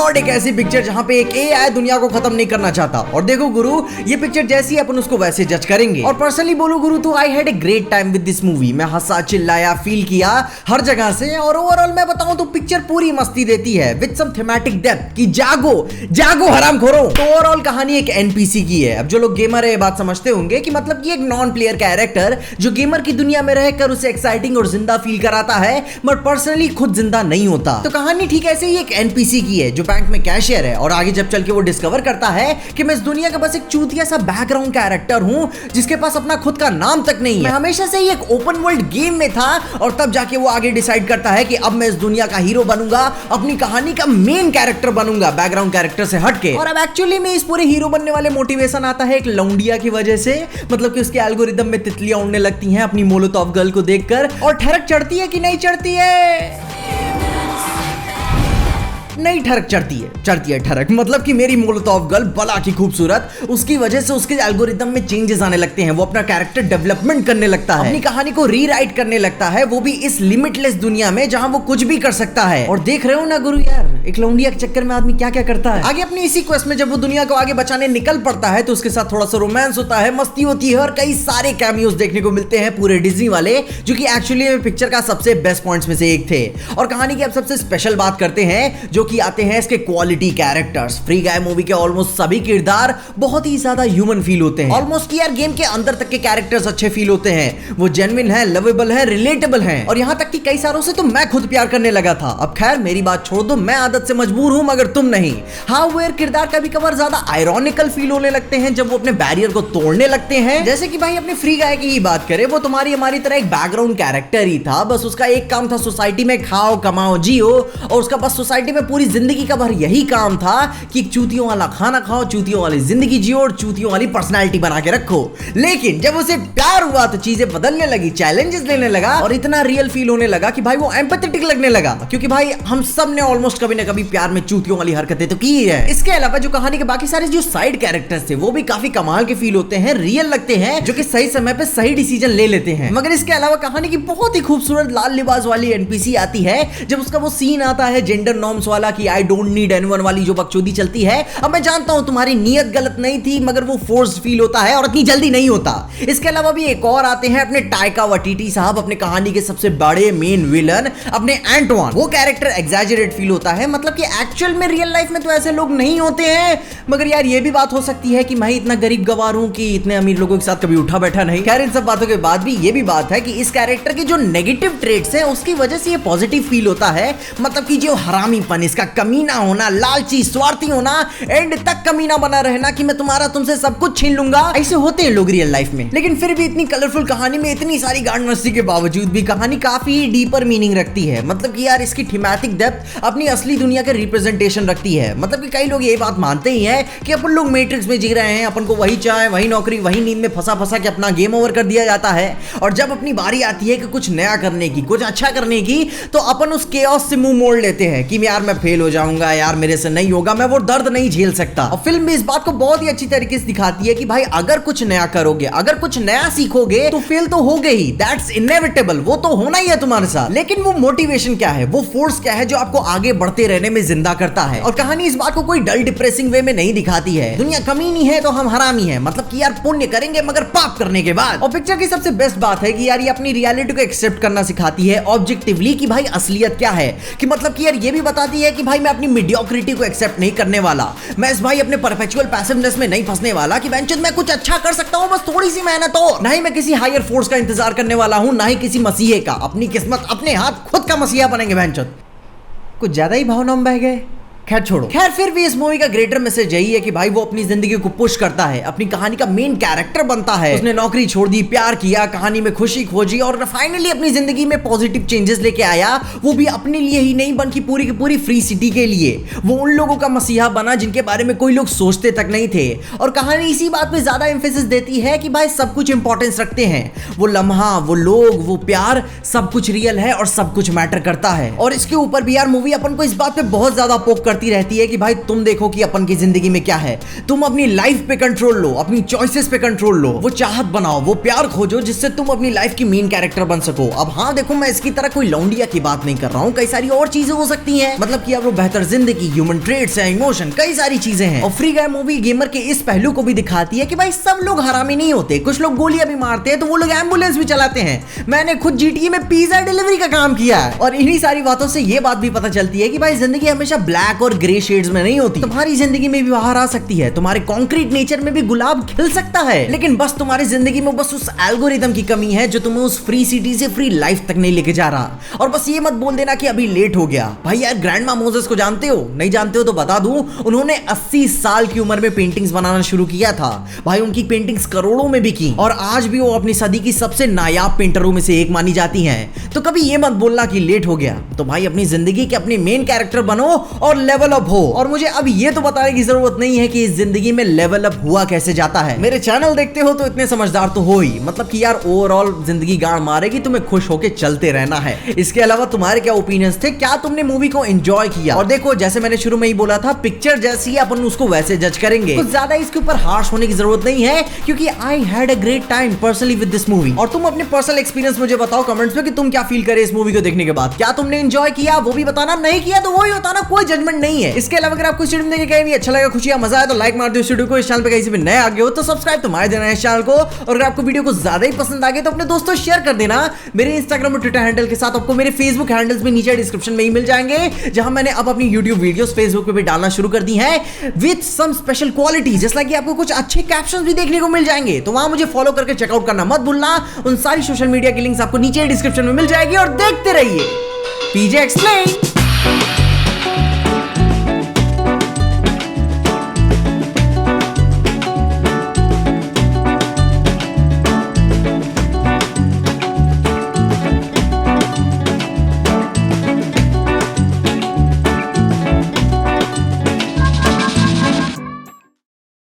God, एक ऐसी picture जहाँ पे एक एआई दुनिया को खत्म नहीं करना चाहता। और देखो गुरु, ये पिक्चर जैसी अपन उसको वैसे जज करेंगे। और पर्सनली बोलूं गुरु तो I had a great time with this movie. मैं हंसा, चिल्लाया, फील किया हर जगह से। और ओवरऑल मैं बताऊं तो पिक्चर पूरी मस्ती देती है विद सम थीमेटिक डेप्थ कि जागो जागो हरामखोरों। तो ओवरऑल कहानी एक एनपीसी की है। अब जो लोग गेमर है ये बात समझते होंगे कि मतलब कि एक नॉन प्लेयर कैरेक्टर जो गेमर की दुनिया में रहकर उसे एक्साइटिंग और जिंदा फील कराता है, बट पर्सनली खुद जिंदा नहीं होता। तो कहानी ठीक ऐसे ही एक एनपीसी की है जो बैंक में कैशियर है और आगे जब चल के वो डिस्कवर करता है कि मैं इस दुनिया का बस एक चूतिया सा बैकग्राउंड कैरेक्टर हूं जिसके पास अपना खुद का नाम तक नहीं है। मैं हमेशा से ही एक ओपन वर्ल्ड गेम में था और तब जाके वो आगे डिसाइड करता है कि अब मैं इस दुनिया का हीरो बनूंगा, अपनी कहानी का मेन कैरेक्टर बनूंगा बैकग्राउंड कैरेक्टर से हटके। और अब एक्चुअली में इस पूरे हीरो बनने वाले मोटिवेशन आता है एक लौंडिया की वजह से। मतलब कि उसके एल्गोरिदम में तितलियां उड़ने लगती हैं अपनी मोलोटॉव गर्ल को देखकर। और ठरक चढ़ती है कि नहीं चढ़ती है? नहीं, ठरक चढ़ती है ठरक। मतलब कि मेरी मोलोटॉव गर्ल बला की खूबसूरत, उसकी वजह से उसके एल्गोरिदम में चेंजेस आने लगते हैं। वो अपना कैरेक्टर डेवलपमेंट करने लगता है, अपनी कहानी को रीराइट करने लगता है, वो भी इस लिमिटलेस दुनिया में जहां वो कुछ भी कर सकता है। और देख रहे हो ना गुरु यार, एक लौंडिया के चक्कर में आदमी क्या क्या करता है। आगे अपनी इसी क्वेस्ट में जब वो दुनिया को आगे बचाने निकल पड़ता है तो उसके साथ थोड़ा सा रोमांस होता है, मस्ती होती है और कई सारे कैमियोज देखने को मिलते हैं पूरे डिज्नी वाले, जो कि एक्चुअली में पिक्चर का सबसे बेस्ट पॉइंट्स में से एक थे। और कहानी की अब सबसे स्पेशल बात करते हैं जो कि आते हैं इसके क्वालिटी कैरेक्टर्स। फ्री गाय मूवी के ऑलमोस्ट सभी किरदार बहुत ही ज्यादा ह्यूमन फील होते हैं। ऑलमोस्ट यार गेम के अंदर तक के कैरेक्टर्स अच्छे फील होते हैं, वो जेन्युइन है, लवेबल है, रिलेटेबल है। और यहां तक कि कई सारों से तो मैं खुद प्यार करने लगा था। अब खैर मेरी बात छोड़ दो, मैं आदत से मजबूर हूं मगर तुम नहीं। हाँ, वो किरदार कभी कभार ज्यादा आयरॉनिकल फील होने लगते हैं जब वो अपने बैरियर को तोड़ने लगते हैं। जैसे कि भाई अपने फ्री गाय की ही बात करें, वो तुम्हारी हमारी तरह एक बैकग्राउंड कैरेक्टर ही था। बस उसका एक काम था सोसाइटी में खाओ, कमाओ, जियो। और उसका बस सोसाइटी में पूरी जिंदगी का भर यही काम था कि चूतियों वाला खाना खाओ, चूतियों वाली जिंदगी जियो और चूतियों वाली पर्सनालिटी बना के रखो। लेकिन जब उसे प्यार हुआ तो चीजें बदलने लगी, चैलेंजेस लेने लगा और इतना रियल फील होने लगा कि भाई वो एम्पैथेटिक लगने लगा। क्योंकि भाई हम सब ने ऑलमोस्ट कभी ना कभी प्यार में चूतियों वाली हरकतें तो की है। इसके अलावा जो कहानी के बाकी सारे जो साइड कैरेक्टर्स थे वो भी काफी कमाल के फील होते हैं, रियल लगते हैं, जो कि सही समय पे सही डिसीजन ले लेते हैं। मगर इसके अलावा कहानी की बहुत ही खूबसूरत लाल लिबास वाली एनपीसी आती है जब उसका वो सीन आता है जेंडर नॉर्म्स वाला कि आई डोंट नीड एनीवन वाली जो बकचोदी चलती है। अब मैं जानता हूं तुम्हारी नीयत गलत नहीं थी मगर वो फोर्स्ड फील होता है और इतनी जल्दी नहीं होता। इसके अलावा भी एक और आते हैं अपने टाइका वाइटिटी साहब, अपने कहानी के सबसे बड़े मेन विलन अपने एंटवान। वो कैरेक्टर एग्जैजरेट फील होता है, मतलब कि एक्चुअल में रियल लाइफ में तो ऐसे लोग नहीं होते हैं। मगर यार ये भी बात हो सकती है कि मैं इतना गरीब गवार हूं कि इतने अमीर लोगों के साथ कभी उठा बैठा नहीं। खैर इन सब बातों के बाद भी ये भी बात है कि इस कैरेक्टर की जो नेगेटिव ट्रेट्स हैं उसकी वजह से ये पॉजिटिव फील होता है। मतलब कि जो हरामीपन, इसका कमीना होना, लालची, स्वार्थी होना, एंड तक कमीना बना रहना कि मैं तुम्हारा तुमसे सब कुछ छीन लूंगा, ऐसे होते हैं लोग रियल लाइफ में। लेकिन फिर भी इतनी कलरफुल कहानी में इतनी सारी गांड मस्ती के बावजूद भी कहानी काफी डीपर मीनिंग रखती है। मतलब कि यार इसकी थीमेटिक डेप्थ अपनी असली दुनिया के रिप्रेजेंटेशन रखती है। मतलब कि कई लोग ये बात मानते ही हैं कि अपन लोग मैट्रिक्स में जी रहे हैं, अपन को वही चाय, वही नौकरी, वही नींद में फंसा फंसा के अपना गेम ओवर कर दिया जाता है। और जब अपनी बारी आती है कि कुछ नया करने की, कुछ अच्छा करने की, तो अपन उस केओस से मुंह मोड़ लेते हैं कि यार मैं फेल हो जाऊंगा, यार मेरे से नहीं होगा, मैं वो दर्द नहीं झेल सकता। और फिल्म में इस बात को बहुत ही अच्छी तरीके से दिखाती है कि भाई अगर कुछ नया करोगे, अगर कुछ नया सीखोगे तो फेल तो हो गई, दैट्स इनएविटेबल, वो तो होना ही है तुम्हारे साथ। लेकिन वो मोटिवेशन क्या है, वो फोर्स क्या है जो आपको आगे बढ़ते रहने में जिंदा करता है। और कहानी इस बात को कोई डल डिप्रेसिंग वे में नहीं दिखाती है। दुनिया कमीनी है तो हम हरामी है, मतलब कि यार पुण्य करेंगे मगर पाप करने के बाद। और पिक्चर की सबसे बेस्ट बात है कि यार ये अपनी रियलिटी को एक्सेप्ट करना सिखाती है ऑब्जेक्टिवली कि भाई असलियत क्या है। कि मतलब कि यार ये भी बताती है कि भाई मैं अपनी मीडियोक्रिटी को एक्सेप्ट नहीं करने वाला, मैं इस भाई अपने परपेचुअल पैसिवनेस में नहीं फंसने वाला कि बेंचेस मैं कुछ अच्छा कर सकता हूं, बस थोड़ी सी मेहनत हो। ना ही मैं किसी हायर फोर्स का इंतजार करने वाला हूं, ना ही किसी मसीहे का। अपनी किस्मत अपने हाथ खुद का मसीहा बनेंगे बेंचेस। कुछ ज्यादा ही भावनाओं में बह गए। खैर छोड़ो। खैर फिर भी इस मूवी का ग्रेटर मैसेज यही है कि भाई वो अपनी जिंदगी को पुश करता है, अपनी कहानी का मेन कैरेक्टर बनता है। उसने नौकरी छोड़ दी, प्यार किया, कहानी में खुशी खोजी और फाइनली अपनी जिंदगी में पॉजिटिव चेंजेस लेके आया। वो भी अपने लिए ही नहीं बल्कि पूरी की पूरी फ्री सिटी के लिए। वो उन लोगों का मसीहा बना जिनके बारे में कोई लोग सोचते तक नहीं थे। और कहानी इसी बात पे ज्यादा एम्फेसिस देती है कि भाई सब कुछ इंपॉर्टेंस रखते हैं। वो लम्हा, वो लोग, वो प्यार, सब कुछ रियल है और सब कुछ मैटर करता है। और इसके ऊपर भी यार मूवी अपन को इस बात पे बहुत ज्यादा पोक करती बढ़ती रहती है कि भाई तुम देखो कि अपन की जिंदगी में क्या है, तुम अपनी लाइफ पे कंट्रोल लो, अपनी चॉइसेस पे कंट्रोल लो, वो चाहत बनाओ, वो प्यार खोजो जिससे तुम अपनी लाइफ की मेन कैरेक्टर बन सको। अब हाँ देखो, मैं इसकी तरह कोई लौंडिया की बात नहीं कर रहा हूँ, कई सारी और चीजें हो सकती हैं, मतलब कि अब वो बेहतर जिंदगी, ह्यूमन ट्रेड्स है, इमोशन, कई सारी चीजें हैं। और फ्री गाय मूवी गेमर के इस पहलू को भी दिखाती है कि भाई सब लोग हरामी नहीं होते, कुछ लोग गोलियां भी मारते हैं तो वो लोग एम्बुलेंस भी चलाते हैं। मैंने खुद जीटीए में पिज्जा डिलीवरी का काम किया है। और इन्हीं सारी बातों से ये बात भी पता चलती है कि भाई जिंदगी हमेशा ब्लैक और ग्रे शेड्स में नहीं होती। तुम्हारी जिंदगी में भी बाहर आ सकती है, तुम्हारे कॉन्क्रीट नेचर में भी गुलाब खिल सकता है, लेकिन बस तुम्हारी जिंदगी में बस उस एल्गोरिदम की कमी है जो तुम्हें उस फ्री सिटी से फ्री लाइफ तक नहीं लेके जा रहा। और बस ये मत बोल देना कि अभी लेट हो गया। भाई यार, ग्रैंडमा मोजेस को जानते हो? नहीं जानते हो तो बता दूं, उन्होंने 80 साल की उम्र में पेंटिंग्स बनाना शुरू किया था। भाई उनकी पेंटिंग्स करोड़ों में बिकी और आज भी वो अपनी सदी की सबसे नायाब पेंटरों में से एक मानी जाती हैं। तो कभी ये मत बोलना कि लेट हो गया। तो भाई अपनी जिंदगी के अपने मेन कैरेक्टर बनो और लेवल अप हो। और मुझे अब ये तो बताने की जरूरत नहीं है कि इस जिंदगी में लेवल अप हुआ कैसे जाता है। मेरे चैनल देखते हो तो इतने समझदार तो हो ही, मतलब कि यार ओवरऑल जिंदगी गाड़ मारेगी, तुम्हें खुश होके चलते रहना है। इसके अलावा तुम्हारे क्या ओपिनियंस थे? क्या तुमने मूवी को एंजॉय किया? और देखो, जैसे मैंने शुरू में ही बोला था, पिक्चर जैसी है अपन उसको वैसे जज करेंगे, कुछ ज्यादा इसके ऊपर हार्श होने की जरूरत नहीं है, क्योंकि I had a great time personally with this movie. और तुम अपने पर्सनल एक्सपीरियंस मुझे बताओ कमेंट्स में कि तुम क्या फील करे इस मूवी को देखने के बाद। क्या तुमने एंजॉय किया वो भी बताना, नहीं किया तो वो भी बताना, कोई जजमेंट नहीं है। इसके अलावा अगर आपको इस वीडियो में देखने के अच्छा लगा, खुशी या मजा आया तो लाइक मार दो इस वीडियो को। इस चैनल पे कहीं से भी नए आ गए हो तो सब्सक्राइब तो मार देना है इस चैनल को। और अगर आपको वीडियो को ज्यादा ही पसंद आ गया तो अपने दोस्तों शेयर कर देना। मेरे इंस्टाग्राम और ट्विटर हैंडल के साथ आपको मेरे फेसबुक हैंडल्स भी नीचे डिस्क्रिप्शन में ही मिल जाएंगे, जहां मैंने अब अपनी यूट्यूब वीडियोस फेसबुक पे भी डालना शुरू कर दी है विद सम स्पेशल क्वालिटी, जैसे कि आपको कुछ अच्छे कैप्शंस भी देखने को मिल जाएंगे। तो वहां मुझे फॉलो करके चेकआउट करना मत भूलना। उन सारी सोशल मीडिया की लिंक्स आपको नीचे डिस्क्रिप्शन में मिल जाएगी। और देखते रहिए पीजे एक्सप्लेन।